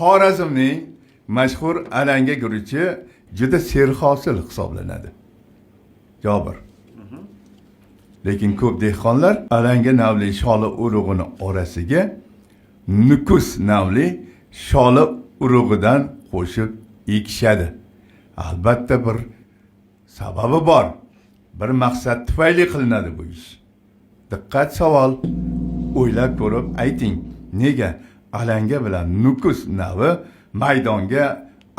Xorazmning mashhur alanga guruchi juda serhosil hisoblanadi. Jobir. Lekin ko'p dehqonlar alanga navli sholi urug'ini orasiga nukus navli sholi urug'idan qo'shib ekishadi. Albatta bir sababi bor. Bir maqsad tufayli qilinadi bu ish. Diqqat savol. O'ylab ko'rib ayting, nega alanga bilan nukus navi maydonga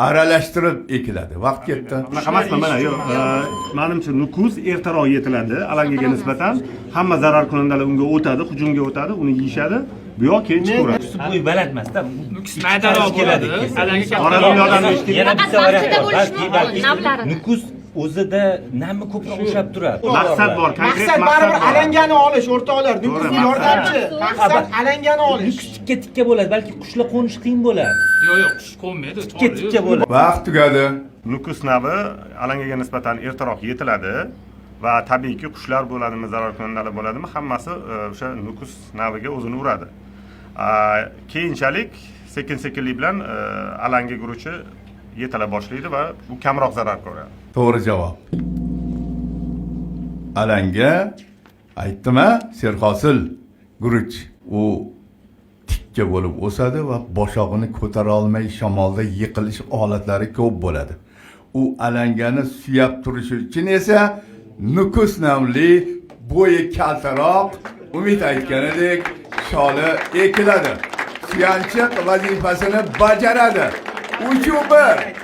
aralashtirib ekiladi? Vaqt ketdi. Bunaqa emasmi? Mana yo'q. Menimcha nukus ertaroq yetiladi alangaga nisbatan. Hamma zarar kunandalar unga o'tadi, hujumga o'tadi, uni yeyishadi. Bu yoq keyin chiqaveradi. Bo'y baland emasda. Nukus maydaroq bo'ladi. Alanga Qora dunyodan eshitdik. Yana bitta variant. Nukus o'zida nami ko'proq ushlab turadi. Maqsad bor, konkret Maqsad maqsad baribir bor. alangani olish, o'rtoqlar. Nukus yordamchi. Maqsad alangani olish. Nukus tikka bo'ladi, balki qushlar qo'nish qiyin bo'ladi. yo'q, qush qo'nmaydi. Tikka bo'ladi. Vaqt tugadi. Nukus navi alangaga nisbatan ertaroq yetiladi va tabiiyki qushlar bo'ladimi, zarar kunandalar bo'ladimi, hammasi o'sha nukus naviga o'zini uradi. Keyinchalik sekin-sekinlik bilan alanga guruchi yetila boshlaydi va bu kamroq zarar ko'radi. To'g'ri javob. Alanga aytdim-a, serhosil guruch. U tikka bo'lib o'sadi va boshog'ini ko'tara olmay shamolda yiqilish holatlari ko'p bo'ladi. U alangani suyab turishi uchun esa nukus namli bo'yi kaltaroq, Umid aytganidek sholi ekiladi. Suyanchiq vazifasini bajaradi. 3-1